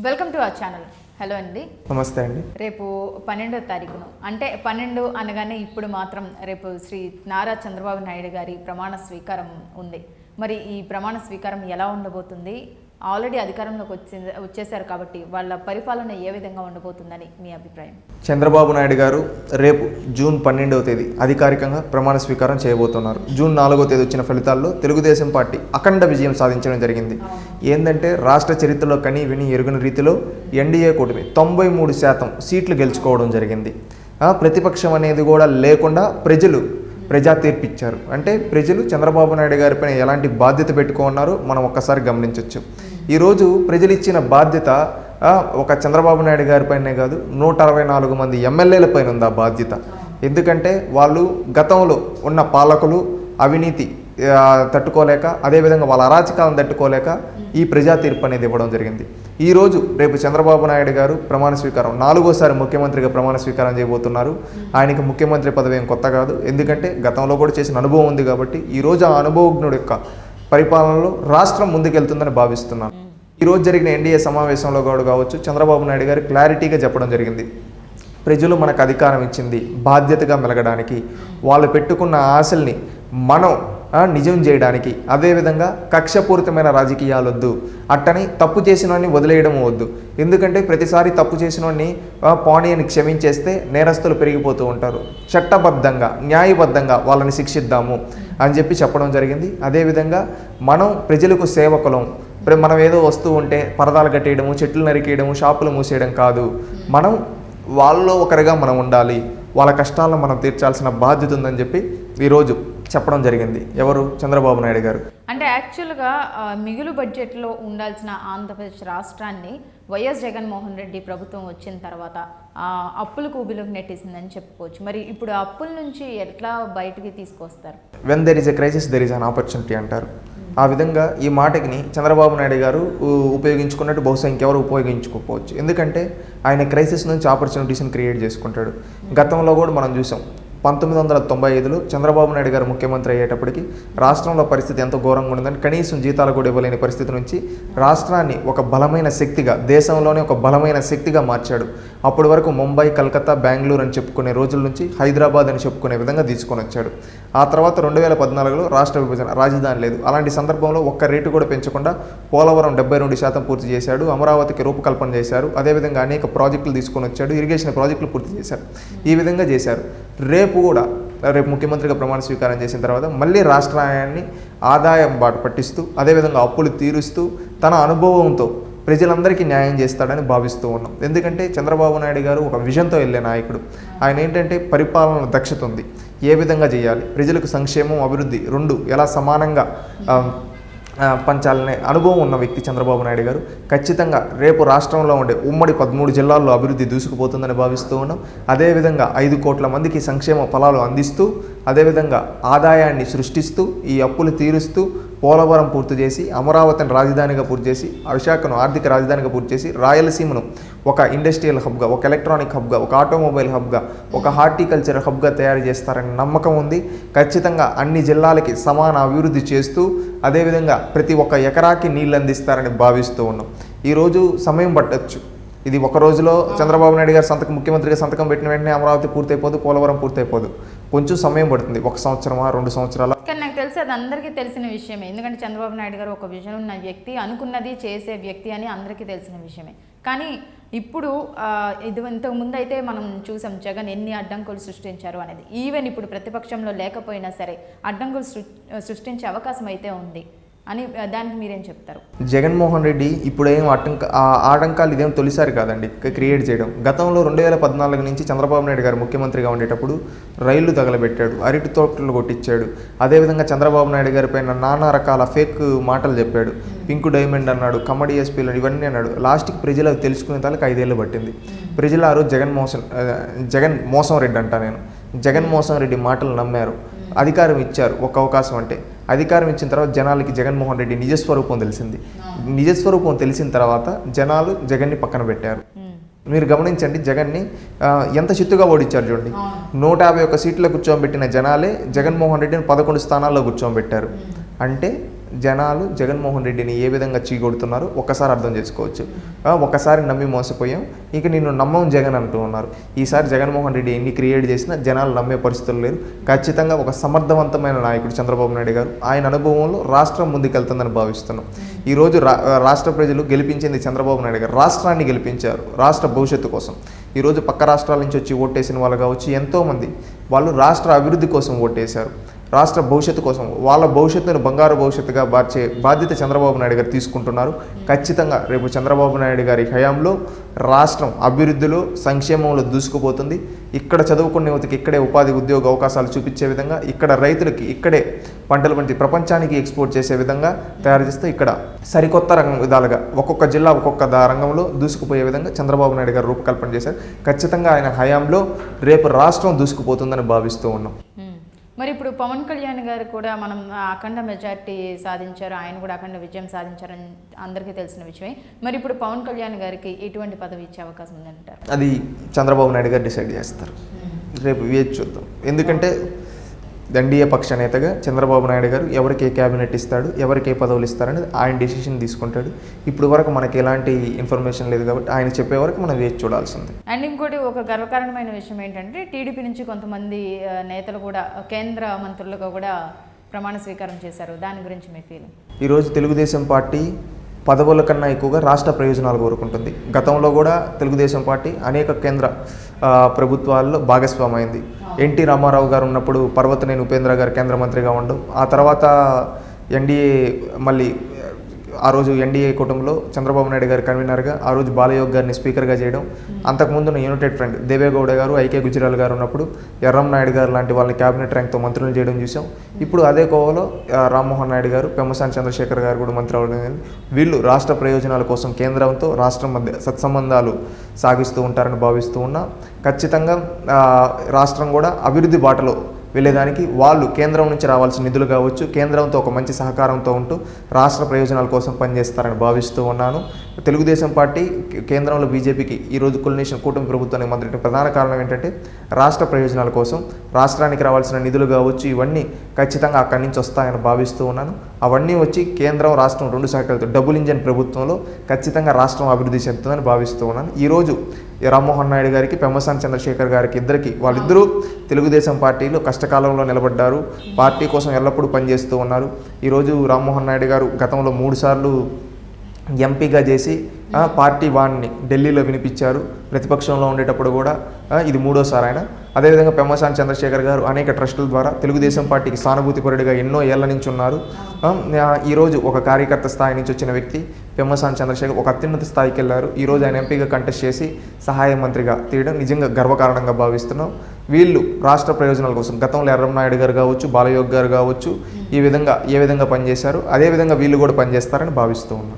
Welcome to our channel. Hello అండి. నమస్తే అండి. రేపు 12వ తారీఖున అంటే 12 అనగానే ఇప్పుడు మాత్రం రేపు శ్రీ నారా చంద్రబాబు నాయుడు గారి ప్రమాణ స్వీకారం ఉంది. మరి ఈ ప్రమాణ స్వీకారం ఎలా ఉండబోతుంది? ఆల్రెడీ అధికారంలోకి వచ్చేసారు కాబట్టి వాళ్ళ పరిపాలన ఏ విధంగా ఉండబోతుందని మీ అభిప్రాయం? చంద్రబాబు నాయుడు గారు రేపు జూన్ 12వ తేదీ అధికారికంగా ప్రమాణ స్వీకారం చేయబోతున్నారు. జూన్ 4వ తేదీ వచ్చిన ఫలితాల్లో తెలుగుదేశం పార్టీ అఖండ విజయం సాధించడం జరిగింది. ఏంటంటే రాష్ట్ర చరిత్రలో కని విని ఎరుగని రీతిలో ఎన్డీఏ కూటమి 93% సీట్లు గెలుచుకోవడం జరిగింది. ప్రతిపక్షం అనేది కూడా లేకుండా ప్రజా తీర్పిచ్చారు. అంటే ప్రజలు చంద్రబాబు నాయుడు గారిపైన ఎలాంటి బాధ్యత పెట్టుకున్నారో మనం ఒక్కసారి గమనించవచ్చు. ఈరోజు ప్రజలు ఇచ్చిన బాధ్యత ఒక చంద్రబాబు నాయుడు గారిపైనే కాదు 164 మంది ఎమ్మెల్యేల పైన ఉంది ఆ బాధ్యత. ఎందుకంటే వాళ్ళు గతంలో ఉన్న పాలకులు అవినీతి తట్టుకోలేక, అదేవిధంగా వాళ్ళ అరాచకాలను తట్టుకోలేక ఈ ప్రజా తీర్పు అనేది ఇవ్వడం జరిగింది. ఈరోజు రేపు చంద్రబాబు నాయుడు గారు ప్రమాణ స్వీకారం 4వసారి ముఖ్యమంత్రిగా ప్రమాణ స్వీకారం చేయబోతున్నారు. ఆయనకి ముఖ్యమంత్రి పదవి ఏం కొత్త కాదు, ఎందుకంటే గతంలో కూడా చేసిన అనుభవం ఉంది. కాబట్టి ఈరోజు ఆ అనుభవజ్ఞుడి యొక్క పరిపాలనలో రాష్ట్రం ముందుకెళ్తుందని భావిస్తున్నాను. ఈరోజు జరిగిన ఎన్డీఏ సమావేశంలో కూడా కావచ్చు, చంద్రబాబు నాయుడు గారు క్లారిటీగా చెప్పడం జరిగింది. ప్రజలు మనకు అధికారం ఇచ్చింది బాధ్యతగా మెలగడానికి, వాళ్ళు పెట్టుకున్న ఆశల్ని మనం నిజం చేయడానికి, అదేవిధంగా కక్షపూరితమైన రాజకీయాలు వద్దు, అట్టని తప్పు చేసిన వాడిని వదిలేయడం వద్దు. ఎందుకంటే ప్రతిసారి తప్పు చేసిన వాడిని పాణి అని క్షమించేస్తే నేరస్తులు పెరిగిపోతూ ఉంటారు. చట్టబద్ధంగా న్యాయబద్ధంగా వాళ్ళని శిక్షిద్దాము అని చెప్పి చెప్పడం జరిగింది. అదేవిధంగా మనం ప్రజలకు సేవకులం. మనం ఏదో వస్తూ ఉంటే పరదాలు కట్టేయడము, చెట్లు నరికేయడము, షాపులు మూసేయడం కాదు. మనం వాళ్ళలో ఒకరిగా మనం ఉండాలి, వాళ్ళ కష్టాలను మనం తీర్చాల్సిన బాధ్యత ఉందని చెప్పి ఈరోజు చెప్పడం జరిగింది. ఎవరు? చంద్రబాబు నాయుడు గారు. అంటే యాక్చువల్గా మిగులు బడ్జెట్లో ఉండాల్సిన ఆంధ్రప్రదేశ్ రాష్ట్రాన్ని వైఎస్ జగన్మోహన్ రెడ్డి ప్రభుత్వం వచ్చిన తర్వాత అప్పుల కూబిలోకి నెట్టేసిందని చెప్పుకోవచ్చు. మరి ఇప్పుడు అప్పుల నుంచి ఎట్లా బయటికి తీసుకొస్తారు? When there is a crisis there is an opportunity అంటారు. ఆ విధంగా ఈ మాటకి చంద్రబాబు నాయుడు గారు ఉపయోగించుకున్నట్టు బహుశా ఇంకెవరు ఉపయోగించుకోకపోవచ్చు. ఎందుకంటే ఆయన క్రైసిస్ నుంచి ఆపర్చునిటీస్ని క్రియేట్ చేసుకుంటాడు. గతంలో కూడా మనం చూసాం. 1995లో చంద్రబాబు నాయుడు గారు ముఖ్యమంత్రి అయ్యేటప్పటికి రాష్ట్రంలో పరిస్థితి ఎంతో ఘోరంగా ఉందని, కనీసం జీతాలు కూడా ఇవ్వలేని పరిస్థితి నుంచి రాష్ట్రాన్ని ఒక బలమైన శక్తిగా, దేశంలోనే ఒక బలమైన శక్తిగా మార్చాడు. అప్పటి వరకు ముంబై, కలకత్తా, బెంగళూరు అని చెప్పుకునే రోజుల నుంచి హైదరాబాద్ అని చెప్పుకునే విధంగా తీసుకొని వచ్చాడు. ఆ తర్వాత 2014లో రాష్ట్ర విభజన, రాజధాని లేదు. అలాంటి సందర్భంలో ఒక్క రేటు కూడా పెంచకుండా పోలవరం 72% పూర్తి చేశాడు. అమరావతికి రూపకల్పన చేశారు. అదేవిధంగా అనేక ప్రాజెక్టులు తీసుకొని వచ్చాడు. ఇరిగేషన్ ప్రాజెక్టులు పూర్తి చేశారు. ఈ విధంగా చేశారు. రేపు ముఖ్యమంత్రిగా ప్రమాణ స్వీకారం చేసిన తర్వాత మళ్ళీ రాష్ట్రాన్ని ఆదాయం బాట పట్టిస్తూ, అదేవిధంగా అప్పులు తీరుస్తూ, తన అనుభవంతో ప్రజలందరికీ న్యాయం చేస్తాడని భావిస్తూ ఉన్నాం. ఎందుకంటే చంద్రబాబు నాయుడు గారు ఒక విజన్తో వెళ్ళే నాయకుడు. ఆయన ఏంటంటే పరిపాలన దక్షత ఉంది. ఏ విధంగా చేయాలి, ప్రజలకు సంక్షేమం, అభివృద్ధి రెండు ఎలా సమానంగా పంచాలనే అనుభవం ఉన్న వ్యక్తి చంద్రబాబు నాయుడు గారు. ఖచ్చితంగా రేపు రాష్ట్రంలో ఉండే ఉమ్మడి 13 జిల్లాల్లో అభివృద్ధి దూసుకుపోతుందని భావిస్తూ ఉన్నాం. అదేవిధంగా 5 కోట్ల మందికి సంక్షేమ ఫలాలు అందిస్తూ, అదేవిధంగా ఆదాయాన్ని సృష్టిస్తూ, ఈ అప్పులు తీరుస్తూ, పోలవరం పూర్తి చేసి, అమరావతిని రాజధానిగా పూర్తి చేసి, విశాఖను ఆర్థిక రాజధానిగా పూర్తి చేసి, రాయలసీమను ఒక ఇండస్ట్రియల్ హబ్గా, ఒక ఎలక్ట్రానిక్ హబ్గా, ఒక ఆటోమొబైల్ హబ్గా, ఒక హార్టికల్చర్ హబ్గా తయారు చేస్తారని నమ్మకం ఉంది. ఖచ్చితంగా అన్ని జిల్లాలకి సమాన అభివృద్ధి చేస్తూ, అదేవిధంగా ప్రతి ఒక్క ఎకరాకి నీళ్ళు అందిస్తారని భావిస్తూ ఉన్నాం. ఈరోజు సమయం పట్టచ్చు. ఇది ఒక రోజులో చంద్రబాబు నాయుడు గారు ముఖ్యమంత్రిగా సంతకం పెట్టిన వెంటనే అమరావతి పూర్తయిపోదు, పోలవరం పూర్తయిపోదు. కొంచెం సమయం పడుతుంది. 1 సంవత్సరమా 2 సంవత్సరాల. కానీ నాకు తెలిసి అది అందరికీ తెలిసిన విషయమే. ఎందుకంటే చంద్రబాబు నాయుడు గారు ఒక విజన్ ఉన్న వ్యక్తి, అనుకున్నది చేసే వ్యక్తి అని అందరికీ తెలిసిన విషయమే. కానీ ఇప్పుడు ఇంతకు ముందు అయితే మనం చూసాం జగన్ ఎన్ని అడ్డంకులు సృష్టించారు అనేది. ఈవెన్ ఇప్పుడు ప్రతిపక్షంలో లేకపోయినా సరే అడ్డంకులు సృష్టించే అవకాశం అయితే ఉంది అని దానికి మీరేం చెప్తారు? జగన్మోహన్ రెడ్డి ఇప్పుడేం ఆటంకాలు ఇదేం తొలిసారి కాదండి క్రియేట్ చేయడం. గతంలో 2014 నుంచి చంద్రబాబు నాయుడు గారు ముఖ్యమంత్రిగా ఉండేటప్పుడు రైళ్లు తగలబెట్టాడు, అరటి తోటలు కొట్టించాడు. అదేవిధంగా చంద్రబాబు నాయుడు గారి పైన నానా రకాల ఫేక్ మాటలు చెప్పాడు. పింక్ డైమండ్ అన్నాడు, కమ్మడి ఎస్పీలు ఇవన్నీ అన్నాడు. లాస్ట్కి ప్రజలు అవి తెలుసుకునే తాలకు 5 ఏళ్ళు పట్టింది. ప్రజలు ఆ రోజు జగన్ మోసం రెడ్డి అంటా నేను జగన్మోహన్ రెడ్డి మాటలు నమ్మారు. అధికారం ఇచ్చారు, ఒక అవకాశం అంటే. అధికారం ఇచ్చిన తర్వాత జనాలకి జగన్మోహన్ రెడ్డి నిజస్వరూపం తెలిసింది. నిజస్వరూపం తెలిసిన తర్వాత జనాలు జగన్ని పక్కన పెట్టారు. మీరు గమనించండి, జగన్ని ఎంత చిత్తుగా ఓడించారు చూడండి. 151 సీట్లో కూర్చోబెట్టిన జనాలే జగన్మోహన్ రెడ్డిని 11 స్థానాల్లో కూర్చోబెట్టారు. అంటే జనాలు జగన్మోహన్ రెడ్డిని ఏ విధంగా చీకొడుతున్నారో ఒక్కసారి అర్థం చేసుకోవచ్చు. ఒక్కసారి నమ్మి మోసపోయాం, ఇక నిన్ను నమ్మం జగన్ అంటూ ఉన్నారు. ఈసారి జగన్మోహన్ రెడ్డి ఎన్ని క్రియేట్ చేసినా జనాలు నమ్మే పరిస్థితులు లేరు. ఖచ్చితంగా ఒక సమర్థవంతమైన నాయకుడు చంద్రబాబు నాయుడు గారు. ఆయన అనుభవంలో రాష్ట్రం ముందుకెళ్తుందని భావిస్తున్నాం. ఈరోజు రాష్ట్ర ప్రజలు గెలిపించింది చంద్రబాబు నాయుడు గారు, రాష్ట్రాన్ని గెలిపించారు రాష్ట్ర భవిష్యత్తు కోసం. ఈరోజు పక్క రాష్ట్రాల నుంచి వచ్చి ఓటేసిన వాళ్ళు కావచ్చు, ఎంతోమంది వాళ్ళు రాష్ట్ర అభివృద్ధి కోసం ఓటేశారు, రాష్ట్ర భవిష్యత్తు కోసం. వాళ్ళ భవిష్యత్తును బంగారు భవిష్యత్తుగా మార్చే బాధ్యత చంద్రబాబు నాయుడు గారు తీసుకుంటున్నారు. ఖచ్చితంగా రేపు చంద్రబాబు నాయుడు గారి హయాంలో రాష్ట్రం అభివృద్ధిలో సంక్షేమంలో దూసుకుపోతుంది. ఇక్కడ చదువుకునే యువతకి ఇక్కడే ఉపాధి ఉద్యోగ అవకాశాలు చూపించే విధంగా, ఇక్కడ రైతులకి ఇక్కడే పంటలు పండి ప్రపంచానికి ఎక్స్పోర్ట్ చేసే విధంగా తయారు చేస్తూ ఇక్కడ సరికొత్త విధాలుగా ఒక్కొక్క జిల్లా ఒక్కొక్క రంగంలో దూసుకుపోయే విధంగా చంద్రబాబు నాయుడు గారు రూపకల్పన చేశారు. ఖచ్చితంగా ఆయన హయాంలో రేపు రాష్ట్రం దూసుకుపోతుందని భావిస్తూ ఉన్నాం. మరి ఇప్పుడు పవన్ కళ్యాణ్ గారు కూడా మనం అఖండ మెజార్టీ సాధించారు, ఆయన కూడా అఖండ విజయం సాధించారని అందరికీ తెలిసిన విషయమే. మరి ఇప్పుడు పవన్ కళ్యాణ్ గారికి ఎటువంటి పదవి ఇచ్చే అవకాశం ఉందంటారు? అది చంద్రబాబు నాయుడు గారు డిసైడ్ చేస్తారు. రేపు వేచి చూద్దాం. ఎందుకంటే ఎన్డీఏ పక్ష నేతగా చంద్రబాబు నాయుడు గారు ఎవరికి ఏ క్యాబినెట్ ఇస్తాడు, ఎవరికి ఏ పదవులు ఇస్తారనేది ఆయన డెసిషన్ తీసుకుంటాడు. ఇప్పుడు వరకు మనకి ఎలాంటి ఇన్ఫర్మేషన్ లేదు కాబట్టి ఆయన చెప్పే వరకు మనం వేచి చూడాల్సింది. అండ్ ఇంకోటి ఒక గర్వకారణమైన విషయం ఏంటంటే టీడీపీ నుంచి కొంతమంది నేతలు కూడా కేంద్ర మంత్రులుగా కూడా ప్రమాణ స్వీకారం చేశారు. దాని గురించి మీ ఫీలింగ్? ఈరోజు తెలుగుదేశం పార్టీ పదవుల కన్నా ఎక్కువగా రాష్ట్ర ప్రయోజనాలు కోరుకుంటుంది. గతంలో కూడా తెలుగుదేశం పార్టీ అనేక కేంద్ర ప్రభుత్వాల్లో భాగస్వామైంది. ఎన్టీ రామారావు గారు ఉన్నప్పుడు పర్వతనేని ఉపేంద్ర గారు కేంద్ర మంత్రిగా ఉండడం, ఆ తర్వాత ఎన్డీఏ మళ్ళీ ఆ రోజు ఎన్డీఏ కూటమిలో చంద్రబాబు నాయుడు గారు కన్వీనర్గా, ఆ రోజు బాలయోగ్ గారిని స్పీకర్గా చేయడం, అంతకుముందు యునైటెడ్ ఫ్రంట్ దేవేగౌడ గారు, ఐకే గుజరాల్ గారు ఉన్నప్పుడు ఎర్రం నాయుడు గారు లాంటి వాళ్ళని క్యాబినెట్ ర్యాంక్తో మంత్రులు చేయడం చూసాం. ఇప్పుడు అదే కోవలో రామ్మోహన్ నాయుడు గారు, పెమ్మసాని చంద్రశేఖర్ గారు కూడా మంత్రి అవ్వడం. వీళ్ళు రాష్ట్ర ప్రయోజనాల కోసం కేంద్రంతో రాష్ట్రం మధ్య సత్సంబంధాలు సాగిస్తూ ఉంటారని భావిస్తూ ఉన్నా. ఖచ్చితంగా రాష్ట్రం కూడా అభివృద్ధి బాటలో వెళ్ళేదానికి వాళ్ళు కేంద్రం నుంచి రావాల్సిన నిధులు కావచ్చు, కేంద్రంతో ఒక మంచి సహకారంతో ఉంటూ రాష్ట్ర ప్రయోజనాల కోసం పనిచేస్తారని భావిస్తూ ఉన్నాను. తెలుగుదేశం పార్టీ కేంద్రంలో బీజేపీకి ఈరోజు కులినేషన్ కూటమి ప్రభుత్వానికి మద్దతు ప్రధాన కారణం ఏంటంటే రాష్ట్ర ప్రయోజనాల కోసం రాష్ట్రానికి రావాల్సిన నిధులు కావచ్చు, ఇవన్నీ ఖచ్చితంగా అక్కడి నుంచి వస్తాయని భావిస్తూ ఉన్నాను. అవన్నీ వచ్చి కేంద్రం రాష్ట్రం రెండు శాఖలతో డబుల్ ఇంజన్ ప్రభుత్వంలో ఖచ్చితంగా రాష్ట్రం అభివృద్ధి చెందుతుందని భావిస్తూ ఉన్నాను. ఈరోజు రామ్మోహన్ నాయుడు గారికి, పెమ్మసాని చంద్రశేఖర్ గారికి ఇద్దరికి వాళ్ళిద్దరూ తెలుగుదేశం పార్టీలో కష్టకాలంలో నిలబడ్డారు, పార్టీ కోసం ఎల్లప్పుడూ పనిచేస్తూ ఉన్నారు. ఈరోజు రామ్మోహన్ నాయుడు గారు గతంలో 3 సార్లు ఎంపీగా చేసి పార్టీ వాణ్ణి ఢిల్లీలో వినిపించారు. ప్రతిపక్షంలో ఉండేటప్పుడు కూడా ఇది 3వసారి ఆయన. అదేవిధంగా పెమ్మసాని చంద్రశేఖర్ గారు అనేక ట్రస్టుల ద్వారా తెలుగుదేశం పార్టీకి సానుభూతిపరుడిగా ఎన్నో ఏళ్ల నుంచి ఉన్నారు. ఈరోజు ఒక కార్యకర్త స్థాయి నుంచి వచ్చిన వ్యక్తి పెమ్మసాని చంద్రశేఖర్ ఒక అత్యున్నత స్థాయికి వెళ్ళారు. ఈరోజు ఆయన ఎంపీగా కంటెస్ట్ చేసి సహాయ మంత్రిగా తీయడం నిజంగా గర్వకారణంగా భావిస్తున్నాం. వీళ్ళు రాష్ట్ర ప్రయోజనాల కోసం గతంలో ఎర్రం నాయుడు గారు కావచ్చు, బాలయోగ్ గారు కావచ్చు, ఏ విధంగా పనిచేశారు అదేవిధంగా వీళ్ళు కూడా పనిచేస్తారని భావిస్తూ ఉన్నాం.